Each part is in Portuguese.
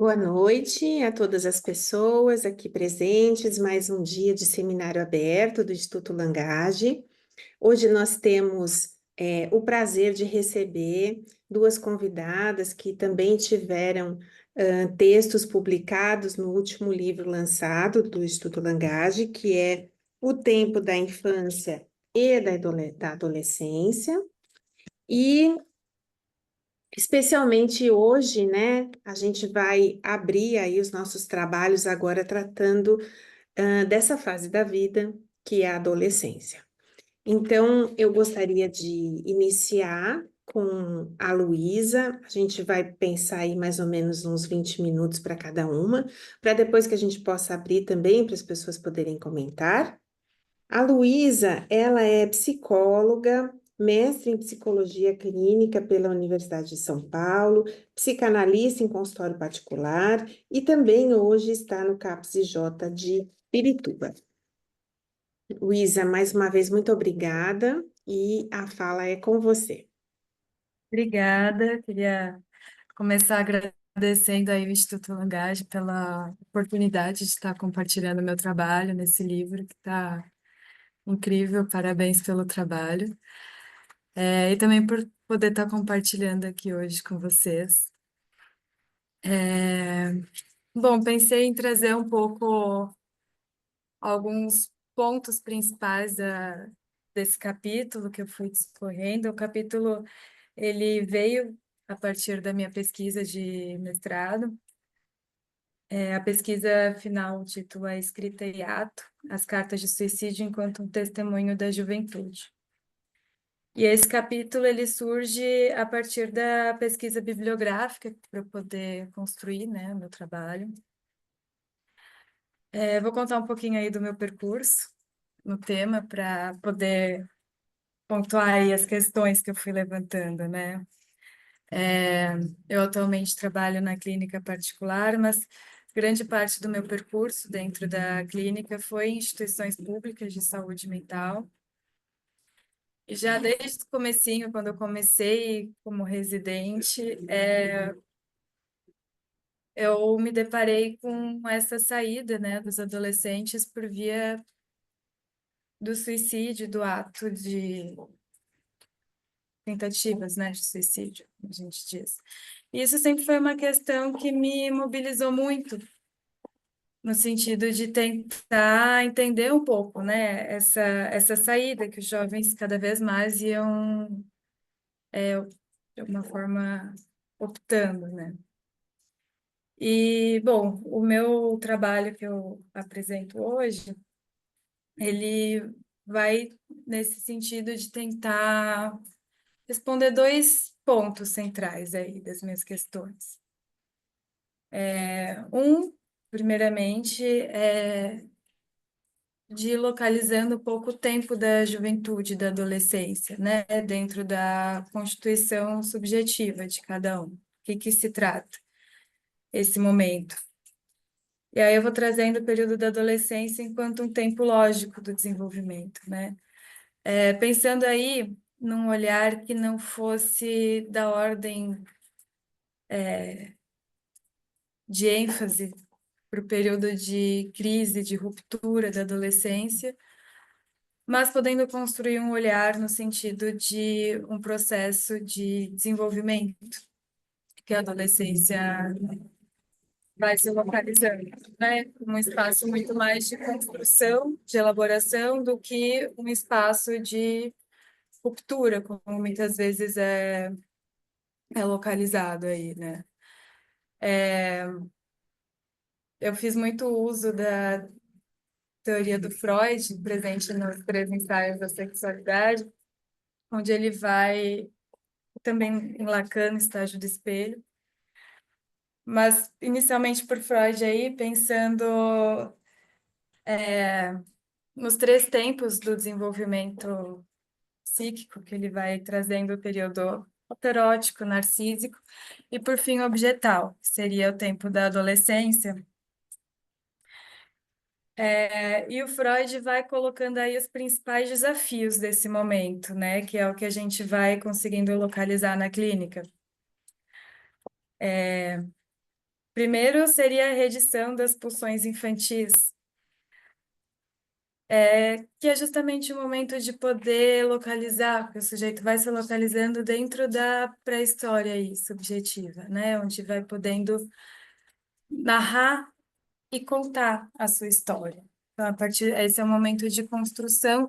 Boa noite a todas as pessoas aqui presentes, mais um dia de seminário aberto do Instituto Langage. Hoje nós temos o prazer de receber duas convidadas que também tiveram textos publicados no último livro lançado do Instituto Langage, que é O Tempo da Infância e da Adolescência. E especialmente hoje, né, a gente vai abrir aí os nossos trabalhos agora tratando dessa fase da vida, que é a adolescência. Então, eu gostaria de iniciar com a Luísa. A gente vai pensar aí mais ou menos uns 20 minutos para cada uma, para depois que a gente possa abrir também para as pessoas poderem comentar. A Luísa, ela é psicóloga, mestre em psicologia clínica pela Universidade de São Paulo, psicanalista em consultório particular e também hoje está no CAPS-IJ de Pirituba. Luísa, mais uma vez, muito obrigada e a fala é com você. Obrigada, queria começar agradecendo aí o Instituto Langage pela oportunidade de estar compartilhando meu trabalho nesse livro, que está incrível, parabéns pelo trabalho. E também por poder estar compartilhando aqui hoje com vocês. É, Bom, pensei em trazer um pouco alguns pontos principais desse capítulo que eu fui discorrendo. O capítulo, ele veio a partir da minha pesquisa de mestrado. A pesquisa final, o título é Escrita e Ato, as cartas de suicídio enquanto um testemunho da juventude. E esse capítulo, ele surge a partir da pesquisa bibliográfica para eu poder construir, né, o meu trabalho. Vou contar um pouquinho aí do meu percurso no tema para poder pontuar aí as questões que eu fui levantando, né? Eu atualmente trabalho na clínica particular, mas grande parte do meu percurso dentro da clínica foi em instituições públicas de saúde mental. E já desde o comecinho, quando eu comecei como residente, eu me deparei com essa saída, né, dos adolescentes por via do suicídio, do ato de tentativas, né, de suicídio, a gente diz. E isso sempre foi uma questão que me mobilizou muito, no sentido de tentar entender um pouco, né, essa saída que os jovens cada vez mais iam, de alguma forma, optando, né. E, bom, o meu trabalho que eu apresento hoje, ele vai nesse sentido de tentar responder dois pontos centrais aí das minhas questões. Primeiramente, de ir localizando um pouco o tempo da juventude, da adolescência, né, dentro da constituição subjetiva de cada um. O que se trata esse momento? E aí eu vou trazendo o período da adolescência enquanto um tempo lógico do desenvolvimento, né? Pensando aí num olhar que não fosse da ordem de ênfase para o período de crise, de ruptura da adolescência, mas podendo construir um olhar no sentido de um processo de desenvolvimento que a adolescência vai se localizando, né? Um espaço muito mais de construção, de elaboração, do que um espaço de ruptura, como muitas vezes é localizado aí, né? Eu fiz muito uso da teoria do Freud, presente nos três ensaios da sexualidade, onde ele vai também em Lacan, estágio do espelho, mas inicialmente por Freud aí, pensando nos três tempos do desenvolvimento psíquico, que ele vai trazendo o período autoerótico, narcísico, e por fim objetal, que seria o tempo da adolescência. E o Freud vai colocando aí os principais desafios desse momento, né, que é o que a gente vai conseguindo localizar na clínica. Primeiro seria a redição das pulsões infantis, que é justamente o momento de poder localizar, porque o sujeito vai se localizando dentro da pré-história aí, subjetiva, né? Onde vai podendo narrar e contar a sua história. Então, esse é um momento de construção.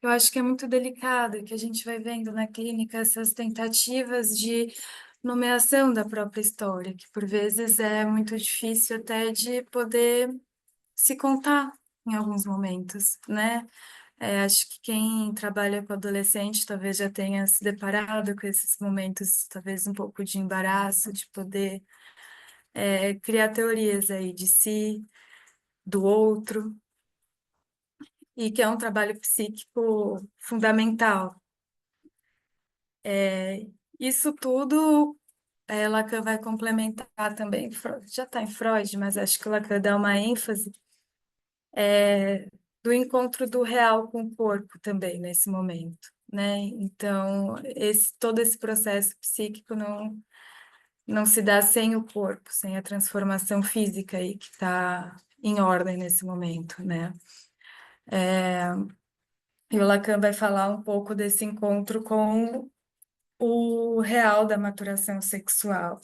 Eu acho que é muito delicado, que a gente vai vendo na clínica essas tentativas de nomeação da própria história, que por vezes é muito difícil até de poder se contar em alguns momentos, né? Acho que quem trabalha com adolescente talvez já tenha se deparado com esses momentos, talvez um pouco de embaraço, de poder criar teorias aí de si, do outro, e que é um trabalho psíquico fundamental. Isso tudo Lacan vai complementar também, já está em Freud, mas acho que Lacan dá uma ênfase do encontro do real com o corpo também nesse momento, né? Então, todo esse processo psíquico não se dá sem o corpo, sem a transformação física aí que está em ordem nesse momento, né? E o Lacan vai falar um pouco desse encontro com o real da maturação sexual.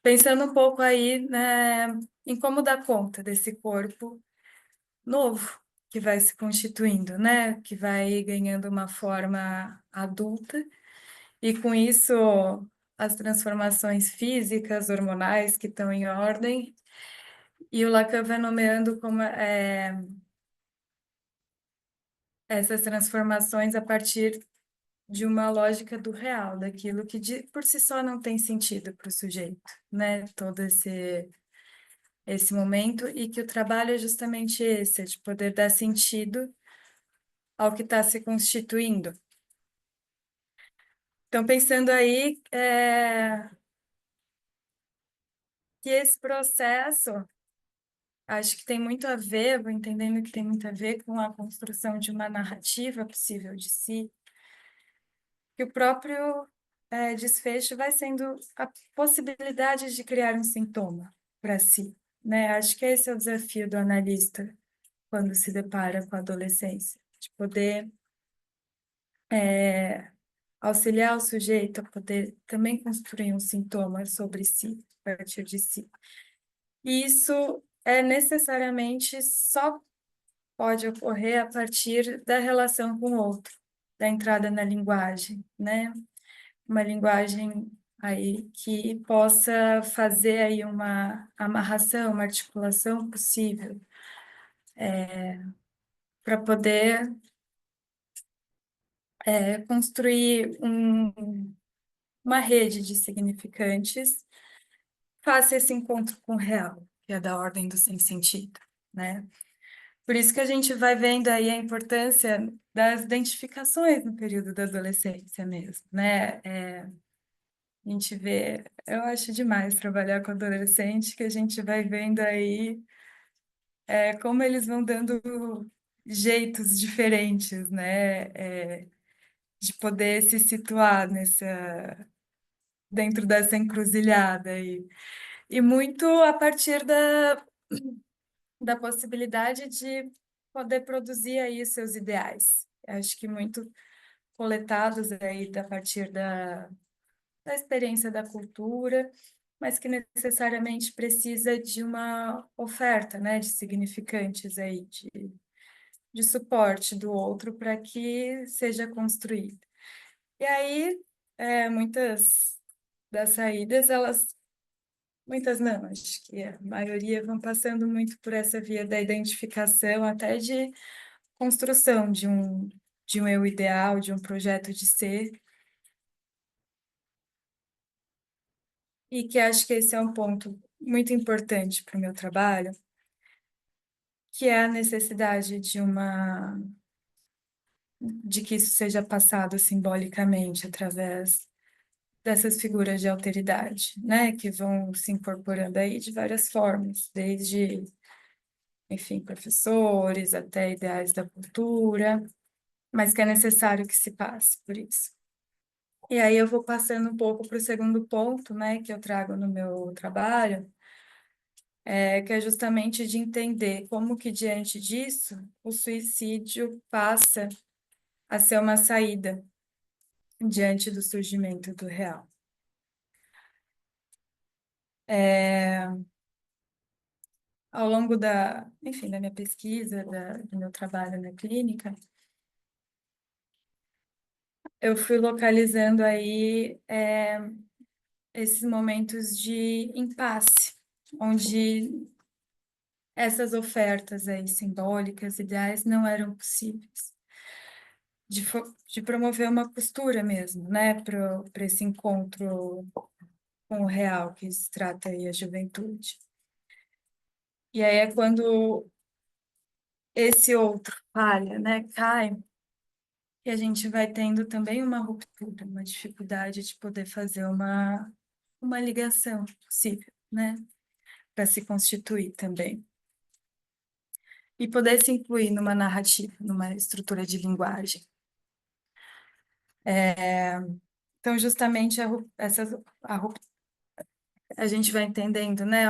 Pensando um pouco aí, né, em como dar conta desse corpo novo que vai se constituindo, né, que vai ganhando uma forma adulta, e com isso as transformações físicas, hormonais que estão em ordem, e o Lacan vai nomeando como essas transformações a partir de uma lógica do real, daquilo que por si só não tem sentido para o sujeito, né? Todo esse momento, e que o trabalho é justamente esse, é de poder dar sentido ao que está se constituindo. Então, pensando aí que esse processo, acho que tem muito a ver, vou entendendo que tem muito a ver com a construção de uma narrativa possível de si, que o próprio desfecho vai sendo a possibilidade de criar um sintoma para si, né? Acho que esse é o desafio do analista quando se depara com a adolescência, de poder auxiliar o sujeito a poder também construir um sintoma sobre si, a partir de si. E isso necessariamente só pode ocorrer a partir da relação com o outro, da entrada na linguagem, né? Uma linguagem aí que possa fazer aí uma amarração, uma articulação possível, para poder construir uma rede de significantes, faça esse encontro com o real, que é da ordem do sem sentido, né? Por isso que a gente vai vendo aí a importância das identificações no período da adolescência mesmo, né? A gente vê, eu acho demais trabalhar com adolescente, que a gente vai vendo aí como eles vão dando jeitos diferentes, né? De poder se situar dentro dessa encruzilhada aí. E muito a partir da possibilidade de poder produzir aí seus ideais. Acho que muito coletados aí a partir da experiência da cultura, mas que necessariamente precisa de uma oferta, né, de significantes aí, de suporte do outro para que seja construído. E aí, muitas das saídas, muitas não, acho que a maioria vão passando muito por essa via da identificação, até de construção de um eu ideal, de um projeto de ser, e que acho que esse é um ponto muito importante para o meu trabalho, que é a necessidade de que isso seja passado simbolicamente através dessas figuras de alteridade, né, que vão se incorporando aí de várias formas, desde, enfim, professores até ideais da cultura, mas que é necessário que se passe por isso. E aí eu vou passando um pouco para o segundo ponto, né, que eu trago no meu trabalho, que é justamente de entender como que, diante disso, o suicídio passa a ser uma saída diante do surgimento do real. Ao longo enfim, da minha pesquisa, do meu trabalho na clínica, eu fui localizando aí esses momentos de impasse, onde essas ofertas aí simbólicas, ideais, não eram possíveis. De promover uma costura mesmo, né, para esse encontro com o real que se trata aí a juventude. E aí é quando esse outro falha, né, cai, e a gente vai tendo também uma ruptura, uma dificuldade de poder fazer uma ligação possível, né, para se constituir também. E poder se incluir numa narrativa, numa estrutura de linguagem. Então, justamente, a gente vai entendendo, né,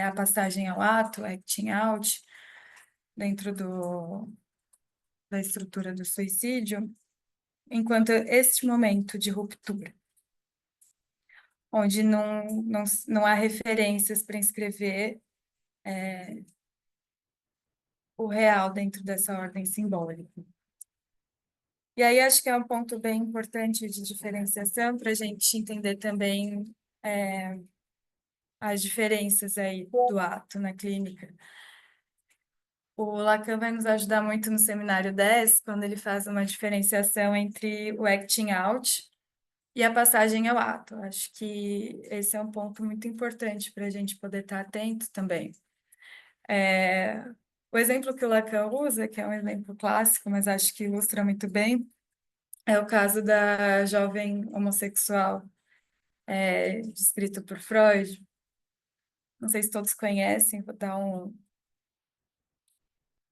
a passagem ao ato, acting out, dentro da estrutura do suicídio, enquanto este momento de ruptura, onde não há referências para inscrever o real dentro dessa ordem simbólica. E aí acho que é um ponto bem importante de diferenciação para a gente entender também as diferenças aí do ato na clínica. O Lacan vai nos ajudar muito no seminário 10, quando ele faz uma diferenciação entre o acting out e a passagem ao ato. Acho que esse é um ponto muito importante para a gente poder estar atento também. O exemplo que o Lacan usa, que é um exemplo clássico, mas acho que ilustra muito bem, é o caso da jovem homossexual, descrito por Freud. Não sei se todos conhecem, vou dar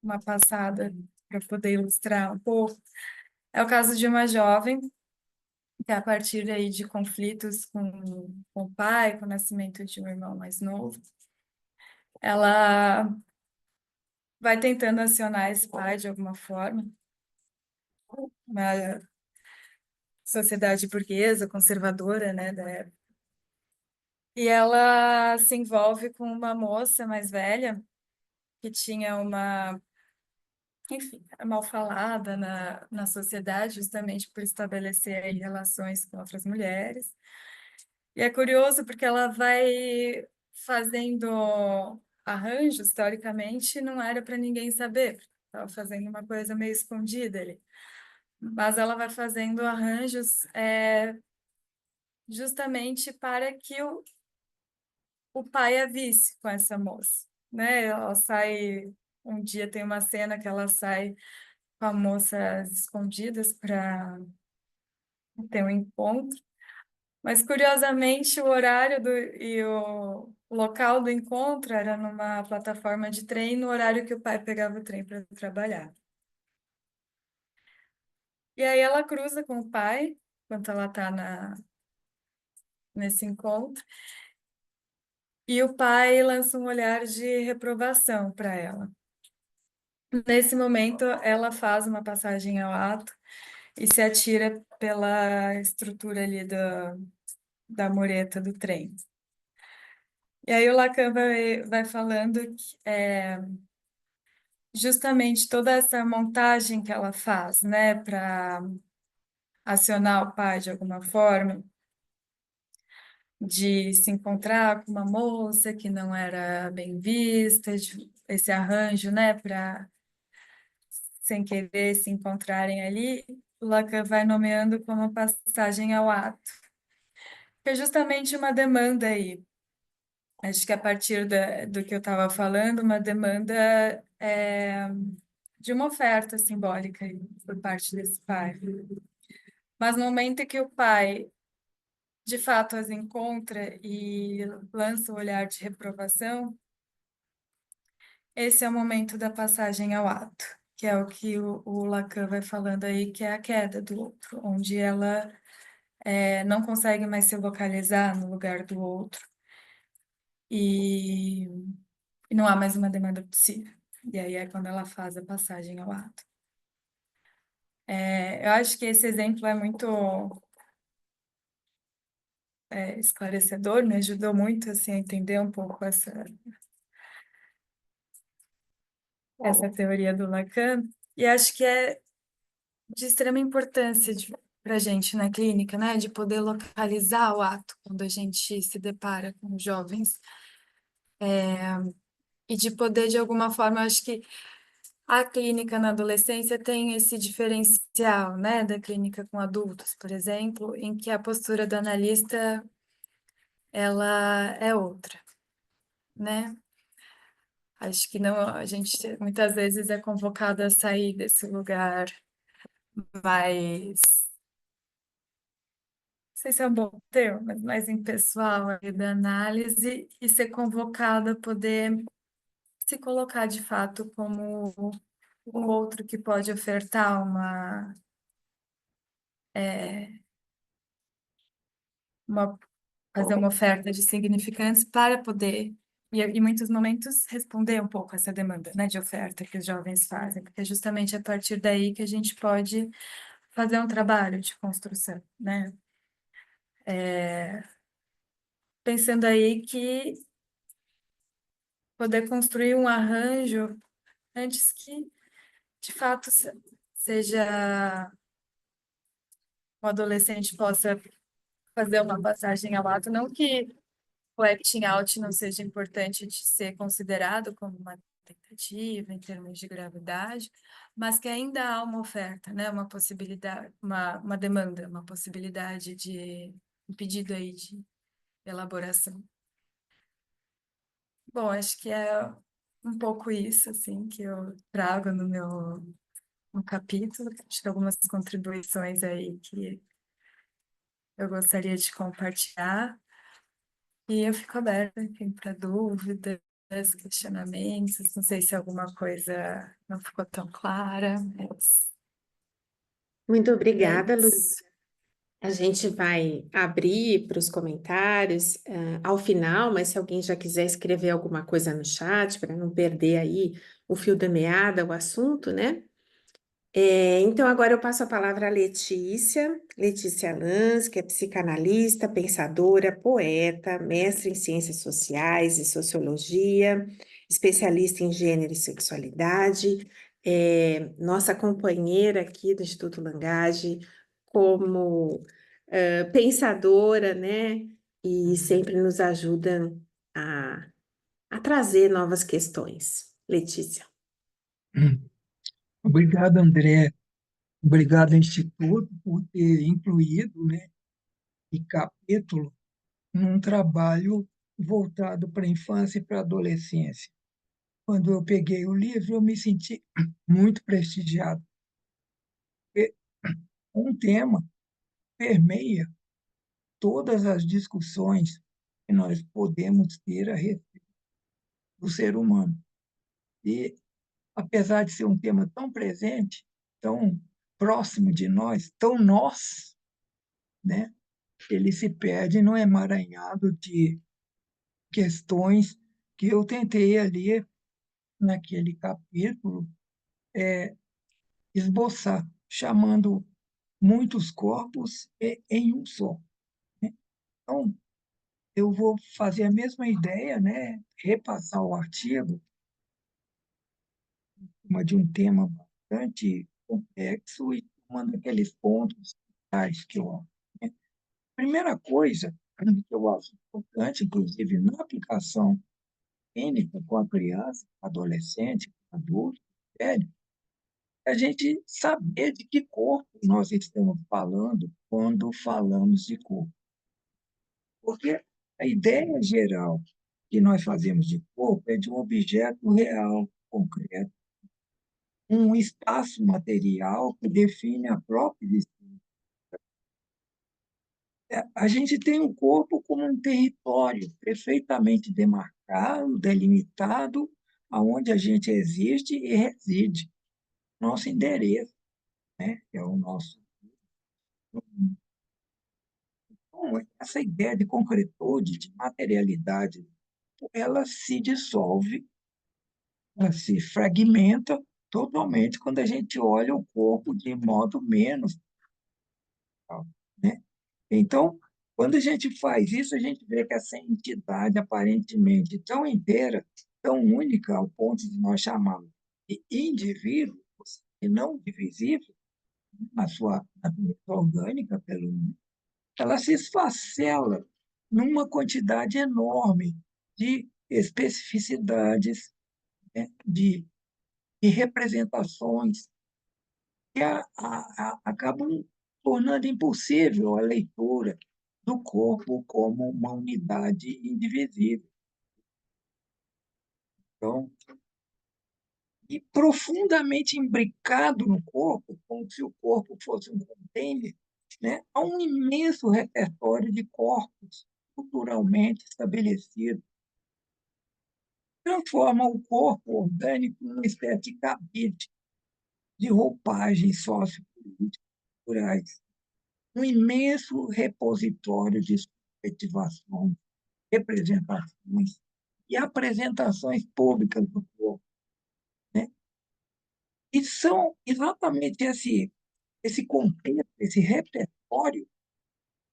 uma passada para poder ilustrar um pouco. É o caso de uma jovem que, a partir aí de conflitos com o pai, com o nascimento de um irmão mais novo, ela vai tentando acionar esse pai de alguma forma, uma sociedade burguesa, conservadora, né, da época. E ela se envolve com uma moça mais velha que tinha enfim, mal falada na sociedade, justamente por estabelecer aí relações com outras mulheres. E é curioso porque ela vai fazendo arranjos, teoricamente, não era para ninguém saber, estava fazendo uma coisa meio escondida ali. Mas ela vai fazendo arranjos justamente para que o pai a visse com essa moça, né? Ela sai, um dia tem uma cena que ela sai com a moça às escondidas para ter um encontro, mas curiosamente o horário e o local do encontro era numa plataforma de trem, no horário que o pai pegava o trem para trabalhar. E aí ela cruza com o pai, enquanto ela está nesse encontro, e o pai lança um olhar de reprovação para ela. Nesse momento, ela faz uma passagem ao ato e se atira pela estrutura ali da mureta do trem. E aí o Lacan vai falando que justamente toda essa montagem que ela faz, né, para acionar o pai de alguma forma, de se encontrar com uma moça que não era bem vista, esse arranjo, né, para sem querer se encontrarem ali, o Lacan vai nomeando como passagem ao ato, que é justamente uma demanda aí. Acho que a partir do que eu estava falando, uma demanda de uma oferta simbólica aí, por parte desse pai. Mas no momento em que o pai, de fato, as encontra e lança o olhar de reprovação, esse é o momento da passagem ao ato, que é o que o Lacan vai falando aí, que é a queda do outro, onde ela não consegue mais se localizar no lugar do outro. E e não há mais uma demanda possível. E aí é quando ela faz a passagem ao ato. Eu acho que esse exemplo é muito esclarecedor, me ajudou muito assim, a entender um pouco essa teoria do Lacan, e acho que é de extrema importância para a gente na clínica, né, de poder localizar o ato quando a gente se depara com jovens, e de poder, de alguma forma, acho que a clínica na adolescência tem esse diferencial, né, da clínica com adultos, por exemplo, em que a postura do analista ela é outra, né? Acho que não, a gente muitas vezes é convocado a sair desse lugar mais, não sei se é um bom termo, mas mais impessoal ali da análise e ser convocado a poder se colocar de fato como um outro que pode ofertar uma fazer uma oferta de significantes para poder, e em muitos momentos, responder um pouco essa demanda, né, de oferta que os jovens fazem, porque é justamente a partir daí que a gente pode fazer um trabalho de construção, né? Pensando aí que poder construir um arranjo antes que, de fato, seja o adolescente possa fazer uma passagem ao ato, não que o acting out não seja importante de ser considerado como uma tentativa em termos de gravidade, mas que ainda há uma oferta, né? Uma possibilidade, uma demanda, uma possibilidade de um pedido aí de elaboração. Bom, acho que é um pouco isso assim que eu trago no meu no capítulo. Acho que algumas contribuições aí que eu gostaria de compartilhar. E eu fico aberta, enfim, para dúvidas, questionamentos. Não sei se alguma coisa não ficou tão clara, mas Muito é obrigada, Luísa. isso. A gente vai abrir para os comentários, ao final, mas se alguém já quiser escrever alguma coisa no chat, para não perder aí o fio da meada, o assunto, né? Então, agora eu passo a palavra à Letícia Lanz, que é psicanalista, pensadora, poeta, mestre em ciências sociais e sociologia, especialista em gênero e sexualidade, nossa companheira aqui do Instituto Langage, como pensadora, né? E sempre nos ajuda a, a trazer novas questões. Letícia. Obrigado, André. Obrigado, Instituto, por ter incluído, né, esse capítulo num trabalho voltado para a infância e para a adolescência. Quando eu peguei o livro, eu me senti muito prestigiado. Porque um tema permeia todas as discussões que nós podemos ter a respeito do ser humano. E, apesar de ser um tema tão presente, tão próximo de nós, tão nós, né, ele se perde no emaranhado de questões que eu tentei ali, naquele capítulo, esboçar, chamando muitos corpos em um só. Então, eu vou fazer a mesma ideia, né? Repassar o artigo, de um tema bastante complexo e tomando aqueles pontos tais que eu amo, né? Primeira coisa que eu acho importante, inclusive na aplicação clínica com a criança, adolescente, adulto, velho, é a gente saber de que corpo nós estamos falando quando falamos de corpo. Porque a ideia geral que nós fazemos de corpo é de um objeto real, concreto, um espaço material que define a própria existência. A gente tem o corpo como um território perfeitamente demarcado, delimitado, aonde a gente existe e reside. Nosso endereço, né? É o nosso. Então, essa ideia de concretude, de materialidade, ela se dissolve ela se fragmenta totalmente quando a gente olha o corpo de modo menos, né? Então, quando a gente faz isso, a gente vê que essa entidade aparentemente tão inteira, tão única, ao ponto de nós chamarmos de indivíduos e não divisíveis, na sua natureza orgânica, pelo menos, ela se esfacela numa quantidade enorme de especificidades, né, de representações que acabam tornando impossível a leitura do corpo como uma unidade indivisível. Então, e profundamente imbricado no corpo, como se o corpo fosse um container, né? Há um imenso repertório de corpos culturalmente estabelecidos, transforma o corpo orgânico numa espécie de cabide de roupagens sociopolíticas, culturais, um imenso repositório de subjetivações, representações e apresentações públicas do corpo, né? E são exatamente esse contexto, esse repertório,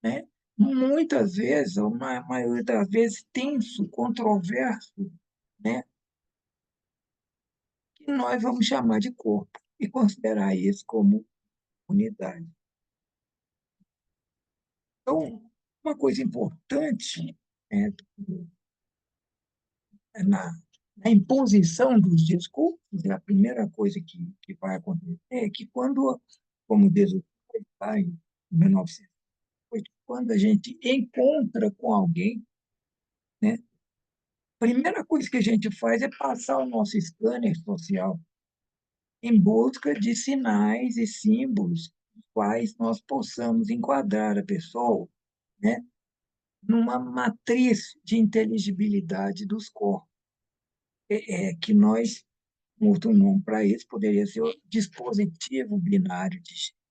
né? Muitas vezes, ou na maioria das vezes, tenso, controverso, né? Que nós vamos chamar de corpo e considerar isso como unidade. Então, uma coisa importante é, na imposição dos discursos, a primeira coisa que vai acontecer é que quando, como diz o lá em 1900, quando a gente encontra com alguém, né, a primeira coisa que a gente faz é passar o nosso scanner social em busca de sinais e símbolos os quais nós possamos enquadrar a pessoa, né, numa matriz de inteligibilidade dos corpos, que nós, um outro nome para isso poderia ser o dispositivo binário de gênero.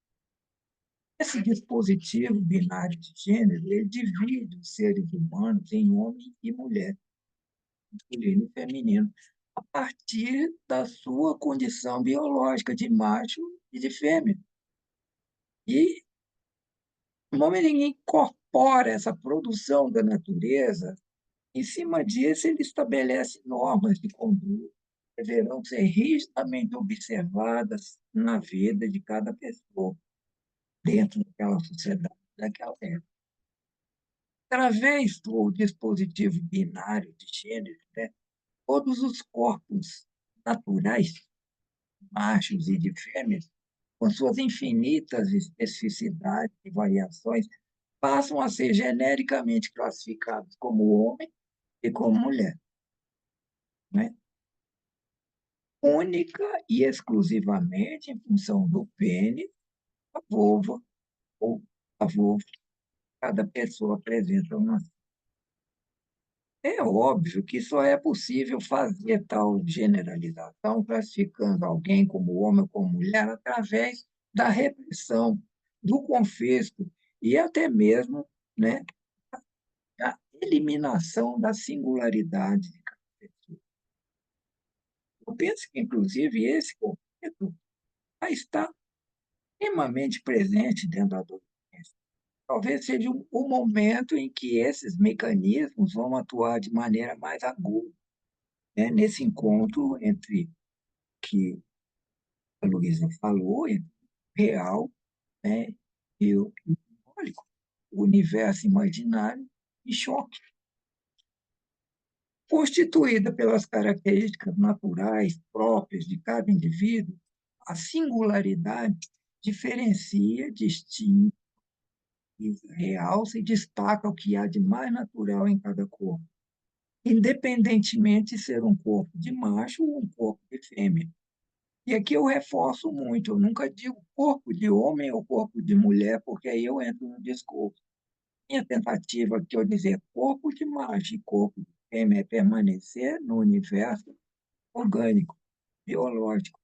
Esse dispositivo binário de gênero, ele divide os seres humanos em homem e mulher, masculino e feminino, a partir da sua condição biológica de macho e de fêmea. E no momento em que incorpora essa produção da natureza, em cima disso, ele estabelece normas de conduta que deverão ser rigidamente observadas na vida de cada pessoa, dentro daquela sociedade, daquela época. Através do dispositivo binário de gênero, né, todos os corpos naturais, machos e de fêmeas, com suas infinitas especificidades e variações, passam a ser genericamente classificados como homem e como mulher, né? Única e exclusivamente em função do pênis, a vulva ou a vulva. Cada pessoa apresenta uma. É óbvio que só é possível fazer tal generalização, classificando alguém como homem ou como mulher, através da repressão, do confisco e até mesmo, né, da eliminação da singularidade de cada pessoa. Eu penso que, inclusive, esse conflito vai estar extremamente presente dentro da adolescência. Talvez seja o momento em que esses mecanismos vão atuar de maneira mais aguda, né? Nesse encontro entre que a Luísa falou, entre o real, né, e o simbólico, o universo imaginário e choque, constituída pelas características naturais próprias de cada indivíduo. A singularidade diferencia, distingue, realça e destaca o que há de mais natural em cada corpo, independentemente de ser um corpo de macho ou um corpo de fêmea. E aqui eu reforço muito, eu nunca digo corpo de homem ou corpo de mulher, porque aí eu entro no discurso. Minha tentativa aqui é dizer corpo de macho e corpo de fêmea é permanecer no universo orgânico, biológico,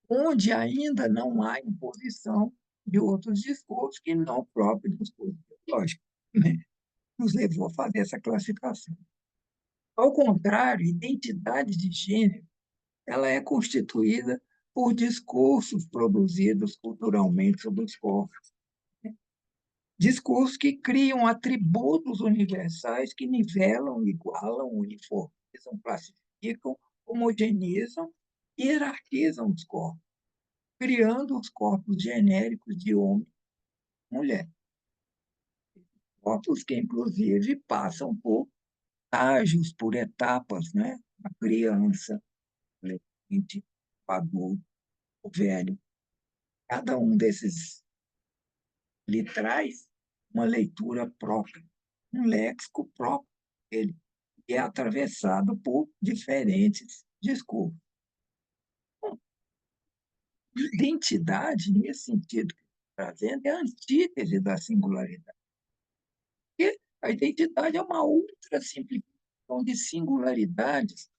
onde ainda não há imposição de outros discursos que não o próprio discurso biológico, né, nos levou a fazer essa classificação. Ao contrário, identidade de gênero, ela é constituída por discursos produzidos culturalmente sobre os corpos. Discursos que criam atributos universais que nivelam, igualam, uniformizam, classificam, homogeneizam e hierarquizam os corpos, criando os corpos genéricos de homem e mulher. Corpos que, inclusive, passam por estágios, por etapas, né? A criança, o adolescente, o adulto, o velho. Cada um desses lhe traz uma leitura própria, um léxico próprio dele, que é atravessado por diferentes discursos. Bom, identidade, nesse sentido que eu estou trazendo, é a antítese da singularidade. Porque a identidade é uma outra simplificação de singularidades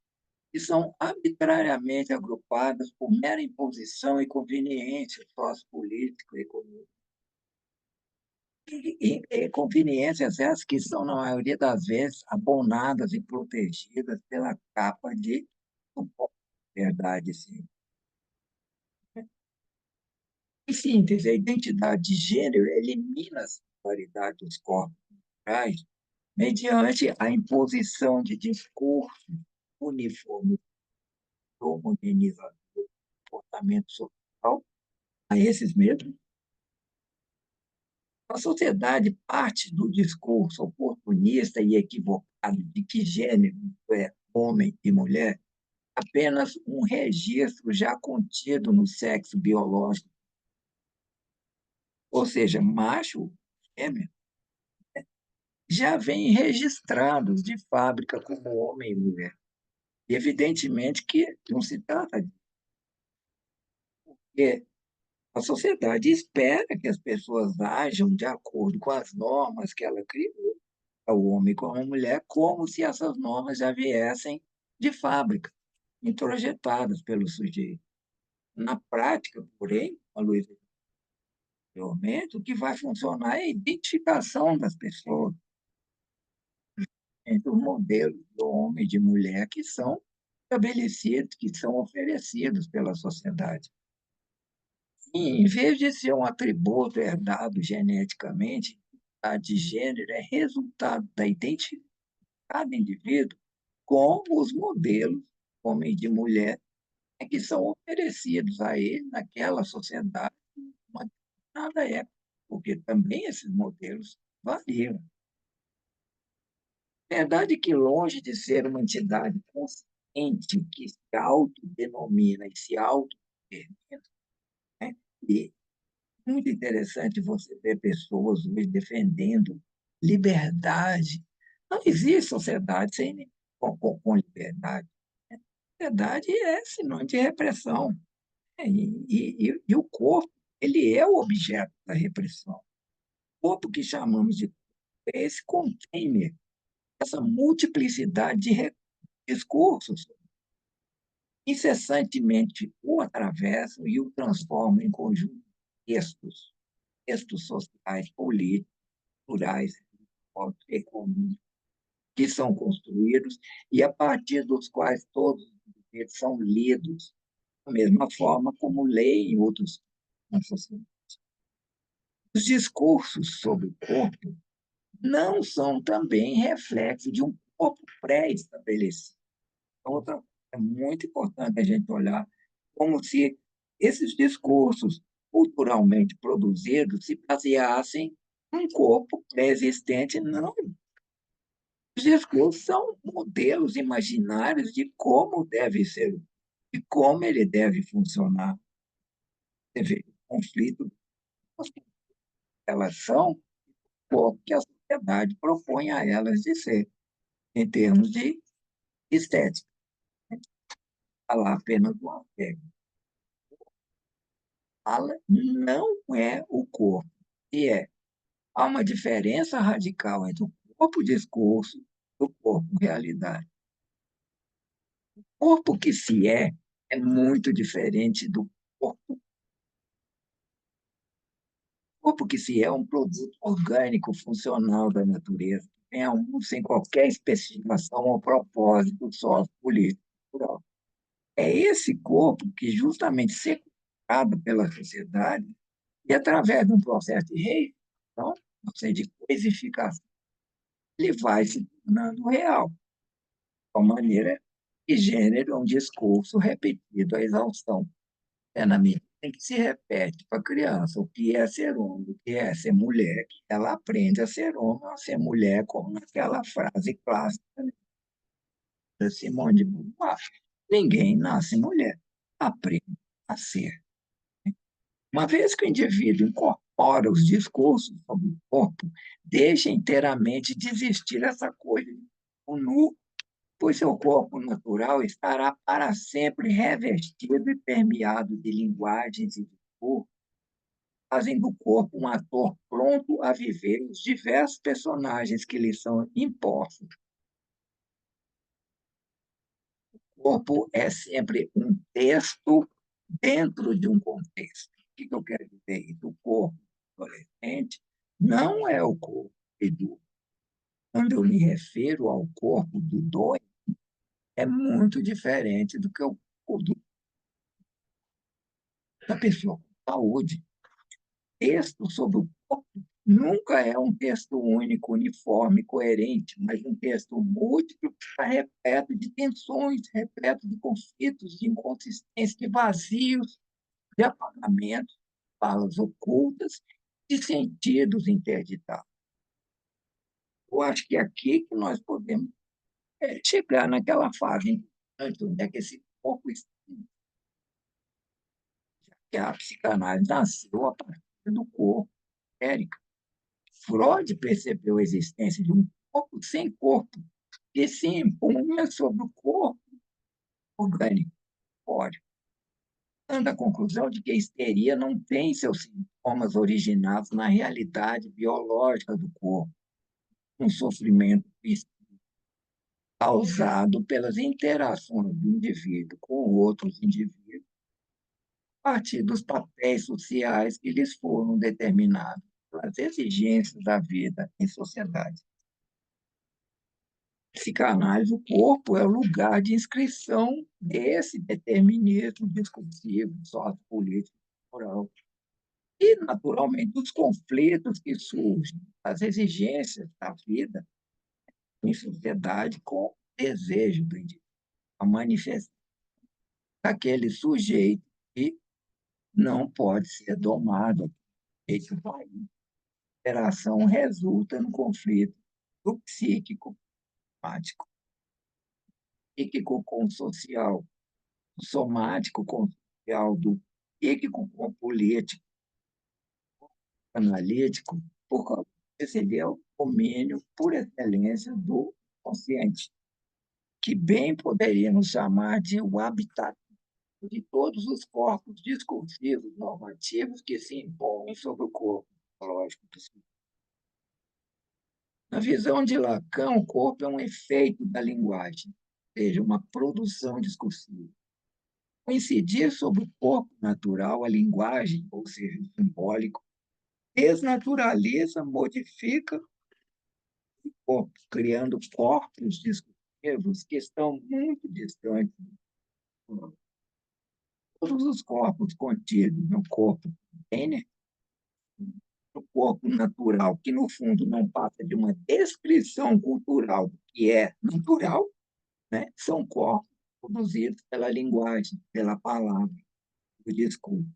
que são arbitrariamente agrupadas por mera imposição e conveniência sociopolítica e econômica. E conveniências essas que são, na maioria das vezes, abonadas e protegidas pela capa de suposta verdade, sim. Em síntese, a identidade de gênero elimina a singularidade dos corpos culturais mediante a imposição de discurso uniforme, homogeneizador, comportamento social a esses mesmos. A sociedade parte do discurso oportunista e equivocado de que gênero é homem e mulher apenas um registro já contido no sexo biológico, ou seja, macho, fêmea, já vêm registrados de fábrica como homem e mulher. E evidentemente que não se trata de que a sociedade espera que as pessoas ajam de acordo com as normas que ela criou, o homem com a mulher, como se essas normas já viessem de fábrica, introjetadas pelo sujeito. Na prática, porém, a Luísa disse anteriormente, o que vai funcionar é a identificação das pessoas entre os modelos de homem e de mulher que são estabelecidos, que são oferecidos pela sociedade. E, em vez de ser um atributo herdado geneticamente, a de gênero é resultado da identificação de cada indivíduo com os modelos, homem e de mulher, que são oferecidos a ele naquela sociedade, uma determinada época, porque também esses modelos variam. É verdade que, longe de ser uma entidade consciente que se autodenomina e se autodetermina, né? E muito interessante você ver pessoas hoje defendendo liberdade. Não existe sociedade sem, com liberdade. Liberdade é sinônimo de repressão. E o corpo, ele é o objeto da repressão. O corpo que chamamos de corpo é esse container, essa multiplicidade de discursos incessantemente o atravessam e o transformam em conjunto de textos sociais, políticos, culturais, econômicos, que são construídos e a partir dos quais todos eles são lidos da mesma forma como leem outros na sociedade. Os discursos sobre o corpo não são também reflexo de um corpo pré-estabelecido. Outra é muito importante a gente olhar como se esses discursos culturalmente produzidos se baseassem num corpo pré-existente. Não. Os discursos são modelos imaginários de como deve ser, de como ele deve funcionar. Você vê, o conflito, a relação que a sociedade propõe a elas de ser, em termos de estética. Falar apenas do afeto. Fala não é o corpo, e é. Há uma diferença radical entre o corpo-discurso e o corpo-realidade. O corpo que se é muito diferente do corpo. corpo que se é um produto orgânico funcional da natureza, que vem ao mundo sem qualquer especificação ou propósito sociopolítico. Cultural. É esse corpo que, justamente sequestrado pela sociedade, e através de um processo de reificação, ou seja, de coisificação, ele vai se tornando real, de uma maneira que gênero é um discurso repetido à exaustão. É na medida em que se repete para a criança o que é ser homem, o que é ser mulher, que ela aprende a ser homem, a ser mulher, como naquela frase clássica, né, da Simone de Beauvoir. Ninguém nasce mulher, aprende a ser. Uma vez que o indivíduo incorpora os discursos sobre o corpo, deixa inteiramente de existir essa coisa de o nu, pois seu corpo natural estará para sempre revestido e permeado de linguagens e de cor, fazem do corpo um ator pronto a viver os diversos personagens que lhe são impostos. O corpo é sempre um texto dentro de um contexto. O que eu quero dizer isso? O corpo do adolescente não é o corpo do. Quando eu me refiro ao corpo do doente, é muito diferente do que o corpo da pessoa com saúde. Texto sobre o corpo nunca é um texto único, uniforme, coerente, mas um texto múltiplo que está repleto de tensões, repleto de conflitos, de inconsistências, de vazios, de apagamentos, falas ocultas, de sentidos interditados. Eu acho que é aqui que nós podemos chegar naquela fase importante, onde é que esse corpo está, que a psicanálise nasceu a partir do corpo, Érica. Freud percebeu a existência de um corpo sem corpo, que se impunha sobre o corpo orgânico, corpóreo, dando à conclusão de que a histeria não tem seus sintomas originados na realidade biológica do corpo, um sofrimento causado pelas interações do indivíduo com outros indivíduos, a partir dos papéis sociais que lhes foram determinados pelas exigências da vida em sociedade. Psicanálise, o corpo é o lugar de inscrição desse determinismo discursivo, sociopolítico, moral. E, naturalmente, dos conflitos que surgem, as exigências da vida em sociedade com o desejo do indivíduo, a manifestação daquele sujeito que não pode ser domado. Esse país. A interação resulta no conflito do psíquico, somático, psíquico com o social, do somático com o social, do psíquico com o político, analítico, por causa desse ele é o domínio por excelência do consciente, que bem poderíamos chamar de o habitat de todos os corpos discursivos normativos que se impõem sobre o corpo psicológico. Na visão de Lacan, o corpo é um efeito da linguagem, ou seja, uma produção discursiva. Ao incidir sobre o corpo natural, a linguagem, ou seja, o simbólico, desnaturaliza, modifica o corpo, criando corpos discursivos que estão muito distantes do corpo. Todos os corpos contidos no corpo container, no corpo natural, que no fundo não passa de uma descrição cultural do que é natural, né? São corpos produzidos pela linguagem, pela palavra, do discurso.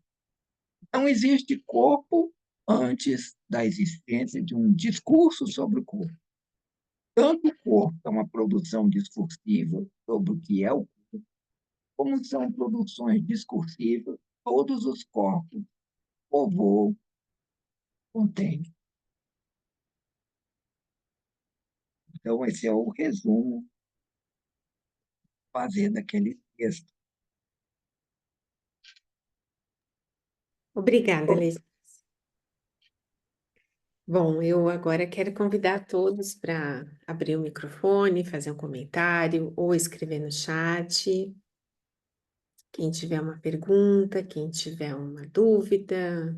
Não existe corpo antes da existência de um discurso sobre o corpo. Tanto o corpo é uma produção discursiva sobre o que é o corpo, como são produções discursivas todos os corpos povoam, contêm. Então, esse é o resumo fazer daquele texto. Obrigada, Letícia. Bom, eu agora quero convidar todos para abrir o microfone, fazer um comentário ou escrever no chat. Quem tiver uma pergunta, quem tiver uma dúvida.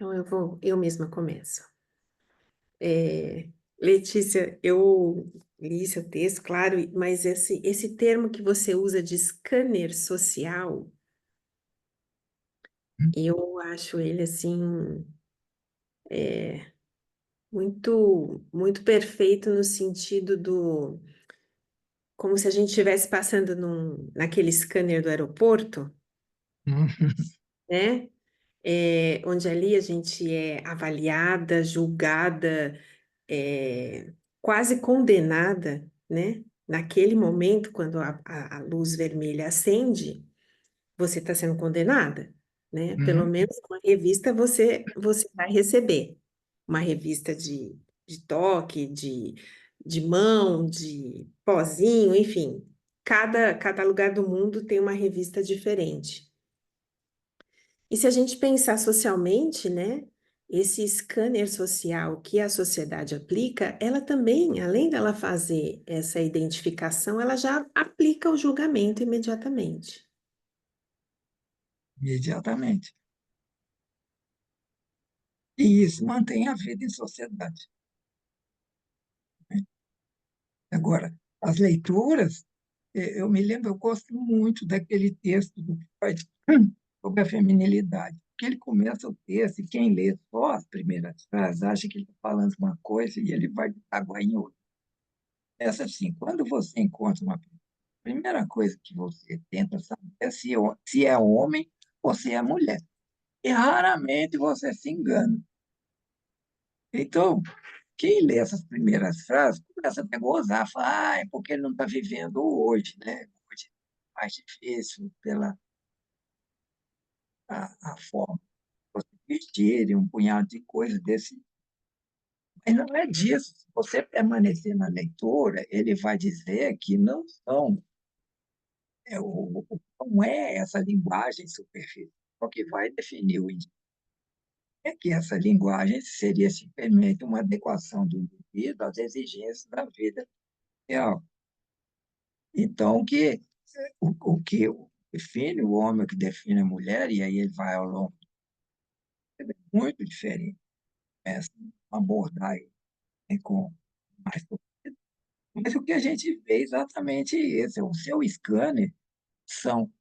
Então eu mesma começo. É, Letícia, eu li seu texto, claro, mas esse termo que você usa de scanner social, eu acho ele assim muito perfeito no sentido do como se a gente estivesse passando naquele scanner do aeroporto, Hum, né? Onde ali a gente é avaliada, julgada, quase condenada, né? Naquele momento, quando a luz vermelha acende, você está sendo condenada, né? Pelo hum, menos uma revista você vai receber. Uma revista de toque, de mão, de pozinho, enfim. Cada lugar do mundo tem uma revista diferente. E se a gente pensar socialmente, né? Esse scanner social que a sociedade aplica, ela também, além dela fazer essa identificação, ela já aplica o julgamento imediatamente. imediatamente. E isso mantém a vida em sociedade. Agora, as leituras, eu me lembro, eu gosto muito daquele texto do Freud sobre a feminilidade, porque ele começa o texto e quem lê só as primeiras frases acha que ele está falando uma coisa e ele vai aguar em outra. Essa assim, quando você encontra uma pessoa, a primeira coisa que você tenta saber é se é homem ou se é mulher. E raramente você se engana. Então, quem lê essas primeiras frases começa até a gozar, fala, é porque ele não está vivendo hoje, né? Hoje é mais difícil pela a forma de você vestir e um punhado de coisas desse. Mas não é disso. Se você permanecer na leitura, ele vai dizer que não são, não é essa linguagem superficial que vai definir o indivíduo. É que essa linguagem seria simplesmente uma adequação do indivíduo às exigências da vida real. Então, o que define o homem, o que define a mulher, e aí ele vai ao longo, é muito diferente. Essa abordagem com mais. Mas o que a gente vê é exatamente isso. O seu scanner são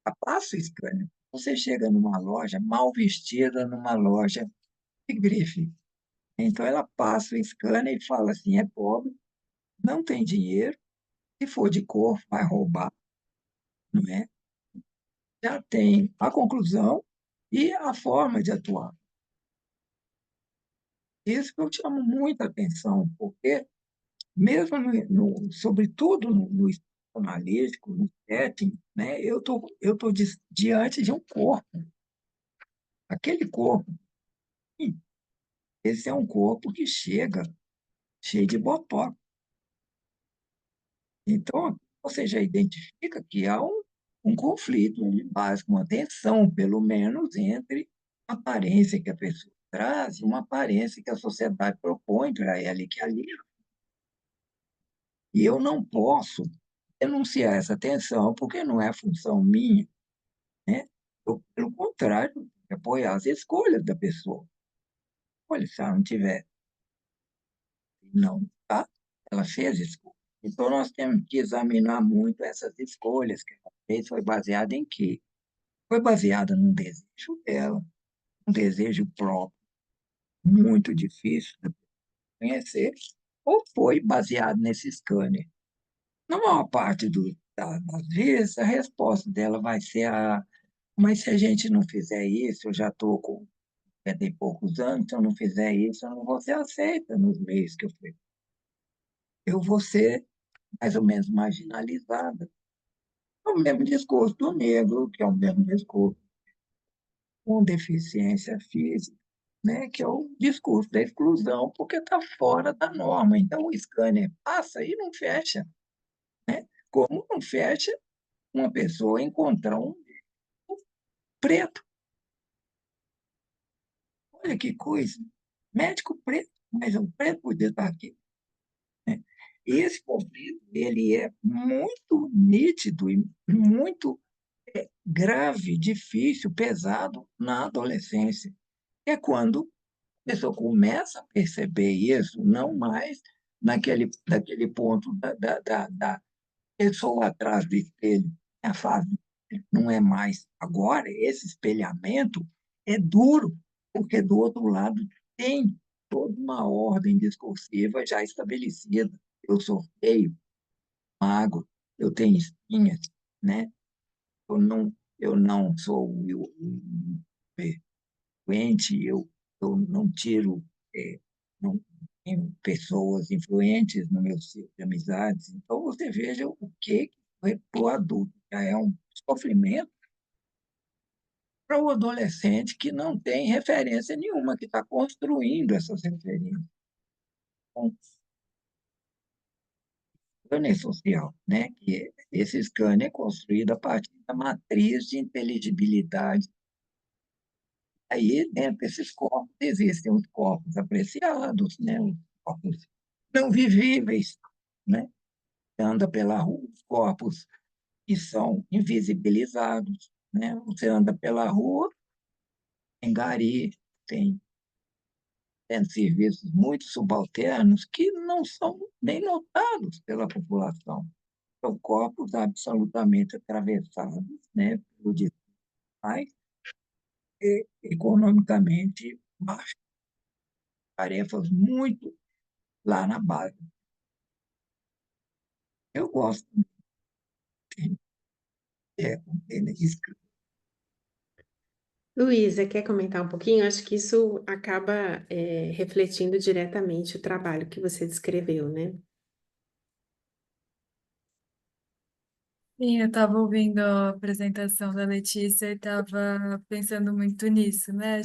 a passo scanner. Você chega numa loja mal vestida, numa loja de grife. Então ela passa o scanner e fala assim: é pobre, não tem dinheiro, se for de cor, vai roubar, não é? Já tem a conclusão e a forma de atuar. Isso que eu chamo muita atenção, porque mesmo sobretudo no analítico, no setting, né, eu tô diante de um corpo. Aquele corpo, esse é um corpo que chega cheio de botox. Então, você já identifica que há um conflito básico, uma tensão, pelo menos, entre a aparência que a pessoa traz e uma aparência que a sociedade propõe para ela e que ali. E eu não posso denunciar essa tensão, porque não é função minha, né? Eu, pelo contrário, tenho que apoiar as escolhas da pessoa. Olha, se ela não tiver, não, tá? Ela fez escolha. Então, nós temos que examinar muito essas escolhas que ela fez, foi baseada em quê? Foi baseada num desejo dela, um desejo próprio, muito difícil de conhecer, ou foi baseado nesse scanner? Na maior parte das vezes, a resposta dela vai ser mas se a gente não fizer isso, eu já estou com 50 e poucos anos, se eu não fizer isso, eu não vou ser aceita nos meios que eu fui. Eu vou ser mais ou menos marginalizada. É o mesmo discurso do negro, que é o mesmo discurso com deficiência física, né, que é o discurso da exclusão, porque está fora da norma. Então, o scanner passa e não fecha. Como não fecha uma pessoa encontrar um preto? Olha que coisa! Médico preto, mas um preto podia estar aqui. Né? E esse conflito ele é muito nítido e muito grave, difícil, pesado na adolescência. É quando a pessoa começa a perceber isso, não mais naquele ponto da pessoa atrás do espelho. A fase não é mais. Agora, esse espelhamento é duro, porque do outro lado tem toda uma ordem discursiva já estabelecida. Eu sou feio, magro, eu tenho espinhas, né? Eu não sou frequente, eu não tiro, não tenho pessoas influentes no meu círculo de amizades. Então, você veja o que para o adulto já é um sofrimento para o adolescente que não tem referência nenhuma, que está construindo essas referências. Então, scanner social, né? Que esse scanner é construído a partir da matriz de inteligibilidade. Aí, dentro desses corpos, existem os corpos apreciados, né? Os corpos não vivíveis, né? Você anda pela rua, os corpos que são invisibilizados, né? Você anda pela rua, tem gari, tem serviços muito subalternos que não são nem notados pela população. São corpos absolutamente atravessados, né, pelo desiguais e economicamente baixos, tarefas muito lá na base. Eu gosto de escrito. Luísa, quer comentar um pouquinho? Acho que isso acaba refletindo diretamente o trabalho que você descreveu, né? Sim, eu estava ouvindo a apresentação da Letícia e estava pensando muito nisso, né?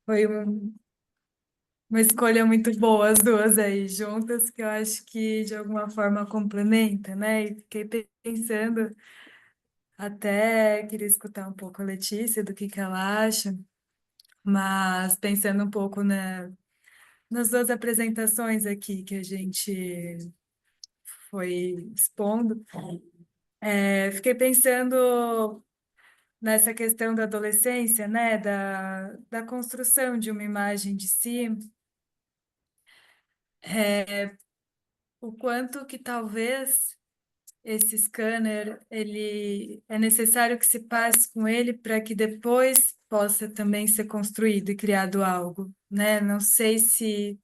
Foi uma escolha muito boa as duas aí juntas, que eu acho que de alguma forma complementa, né? E fiquei pensando, até queria escutar um pouco a Letícia, do que ela acha, mas pensando um pouco nas duas apresentações aqui que a gente foi expondo, fiquei pensando nessa questão da adolescência, né, da construção de uma imagem de si, o quanto que talvez esse scanner, ele é necessário que se passe com ele para que depois possa também ser construído e criado algo, né? Não sei se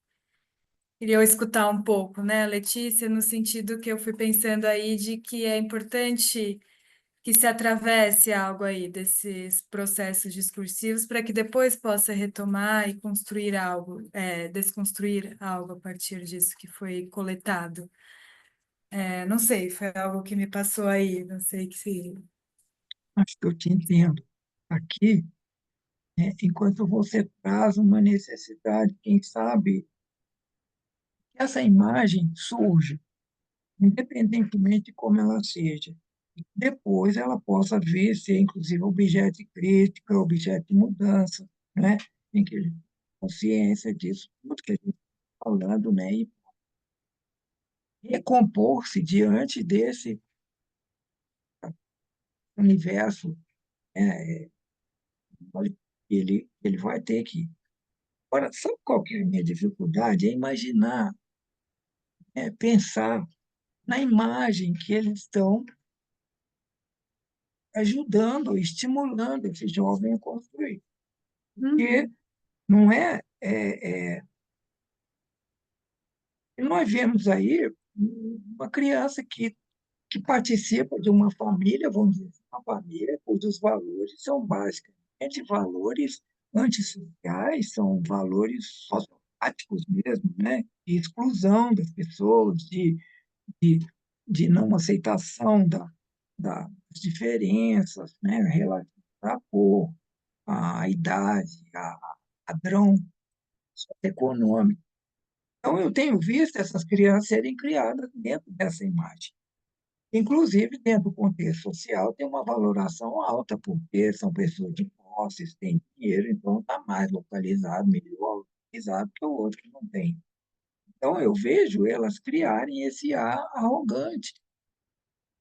queria eu escutar um pouco, né, Letícia, no sentido que eu fui pensando aí de que é importante que se atravesse algo aí desses processos discursivos para que depois possa retomar e construir algo, desconstruir algo a partir disso que foi coletado. Não sei, foi algo que me passou aí, não sei que se... Acho que eu te entendo. Aqui, enquanto você traz uma necessidade, quem sabe essa imagem surge, independentemente de como ela seja. Depois ela possa vir ser, inclusive, objeto de crítica, objeto de mudança, né? Tem que ter consciência disso, tudo que a gente está falando, né? E recompor-se diante desse universo, né? Ele vai ter que... Agora, sabe qual que é a minha dificuldade? É imaginar, pensar na imagem que eles estão ajudando, estimulando esse jovem a construir. Porque Uhum. não nós vemos aí uma criança que participa de uma família, vamos dizer, assim, uma família cujos valores são basicamente valores antissociais, são valores sociopáticos mesmo, né? De exclusão das pessoas, de, de não aceitação das diferenças, né? Relativas à cor, à idade, a padrão socioeconômico. Então, eu tenho visto essas crianças serem criadas dentro dessa imagem. Inclusive, dentro do contexto social, tem uma valoração alta, porque são pessoas de posses, têm dinheiro, então está mais localizado, melhor localizado que o outro que não tem. Então, eu vejo elas criarem esse ar arrogante,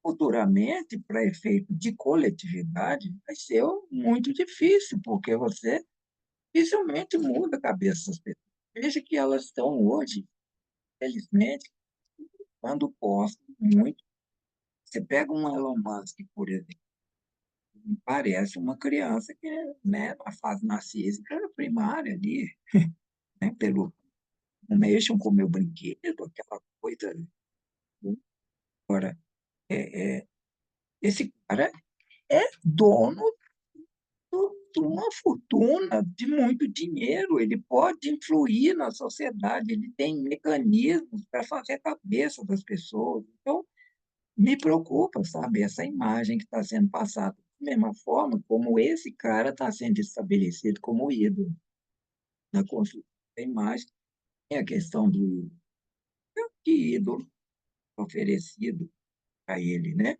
futuramente, para efeito de coletividade, vai ser muito difícil, porque você dificilmente muda a cabeça das pessoas. Veja que elas estão hoje, felizmente, quando postam muito. Você pega um Elon Musk, por exemplo, parece uma criança que, né, na fase narcísica primária ali, né, pelo não mexam com o meu brinquedo, aquela coisa. Agora, é, esse cara é dono de uma fortuna, de muito dinheiro, ele pode influir na sociedade, ele tem mecanismos para fazer a cabeça das pessoas. Então, me preocupa, sabe, essa imagem que está sendo passada. Da mesma forma como esse cara está sendo estabelecido como ídolo na construção da imagem, tem a questão do que ídolo oferecido a ele, né?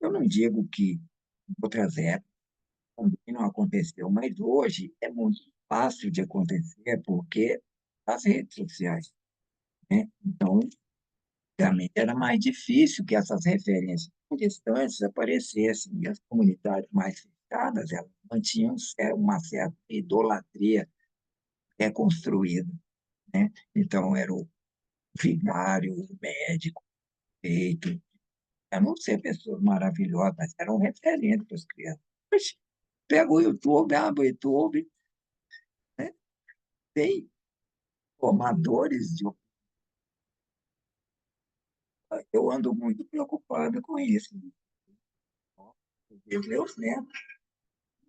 Eu não digo que em outras épocas também não aconteceu, mas hoje é muito fácil de acontecer porque as redes sociais, né? Então, antigamente era mais difícil que essas referências distantes aparecessem, e as comunidades mais fechadas, elas mantinham uma certa idolatria reconstruída, né? Então, era o vigário, o médico, feito, a não ser pessoas maravilhosas, mas eram referentes para as crianças. Hoje, pega o YouTube, abre o YouTube, né? Tem formadores de. Eu ando muito preocupado com isso. Os meus netos,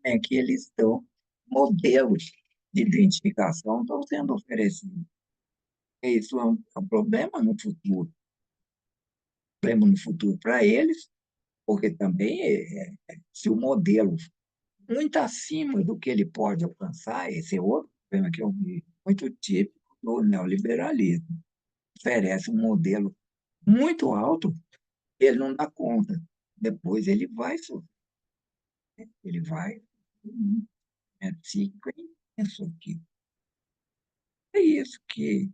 é que eles estão, modelos de identificação estão sendo oferecidos. E isso é um problema no futuro. Problema no futuro para eles, porque também, se o modelo muito acima do que ele pode alcançar, esse é outro problema que eu vi, muito típico do neoliberalismo. Oferece um modelo muito alto, ele não dá conta. Depois ele vai sofrer, ele vai. Fica isso aqui. É isso que,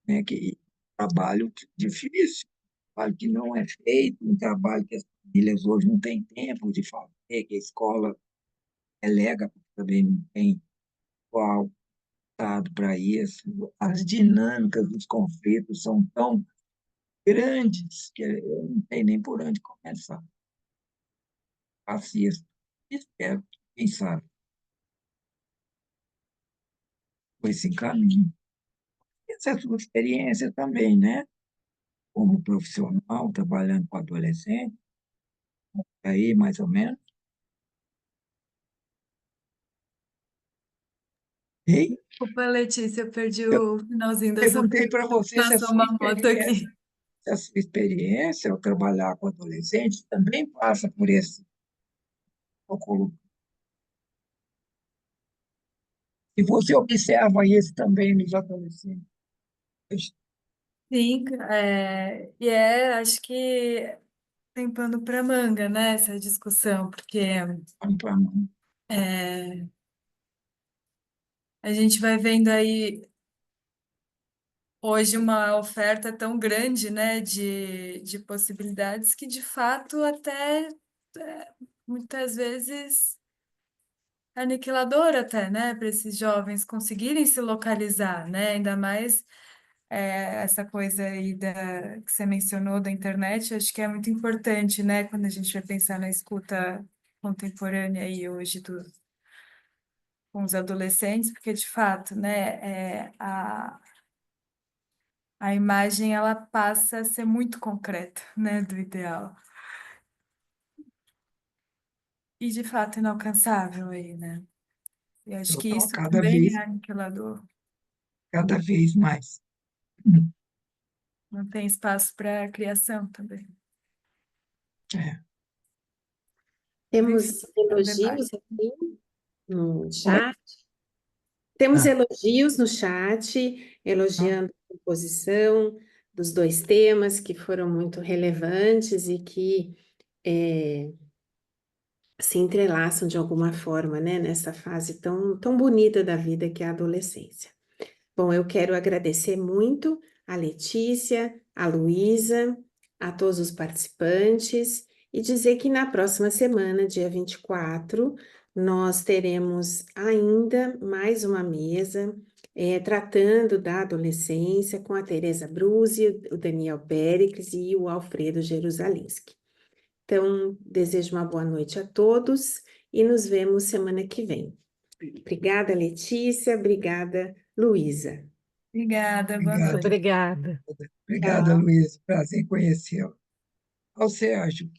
né, que trabalho difícil, trabalho que não é feito, um trabalho que as famílias hoje não têm tempo de fazer, que a escola relega, porque também não tem qual dado para isso. As dinâmicas dos conflitos são tão grandes que eu não sei nem por onde começar. Assisto, espero, quem sabe, com esse caminho. Essa é a sua experiência também, né? Como profissional, trabalhando com adolescente, aí mais ou menos. E Opa, Letícia, eu perdi eu o finalzinho da sua perguntei pergunta. para você se a Passou sua uma moto experiência, aqui. se a sua experiência ao trabalhar com adolescentes também passa por esse óculo. E você observa isso também nos adolescentes. Sim, acho que tem pano para manga, né, essa discussão, porque é, a gente vai vendo aí hoje uma oferta tão grande, né, de possibilidades que, de fato, até muitas vezes aniquilador até, né, para esses jovens conseguirem se localizar, né, ainda mais essa coisa aí que você mencionou da internet, acho que é muito importante, né, quando a gente vai pensar na escuta contemporânea aí hoje com os adolescentes, porque de fato, né, a imagem ela passa a ser muito concreta, né, do ideal. E de fato inalcançável aí, né? E acho que Então, isso também é aniquilador. cada vez mais. Não tem espaço para criação também. É. Enfim, Temos é um debate. elogios aqui no Oi? chat. Temos Ah, elogios no chat, ah, elogiando a composição dos dois temas que foram muito relevantes e que se entrelaçam de alguma forma, né, nessa fase tão bonita da vida que é a adolescência. Bom, eu quero agradecer muito a Letícia, a Luísa, a todos os participantes e dizer que na próxima semana, dia 24, nós teremos ainda mais uma mesa tratando da adolescência com a Tereza Bruzzi, o Daniel Péricles e o Alfredo Jerusalinski. Então, desejo uma boa noite a todos e nos vemos semana que vem. Obrigada, Letícia. Obrigada, Luísa. Obrigada, boa Obrigado. noite. Obrigada. Obrigada, Luiz. Prazer em conhecê-lo. Ao Sérgio,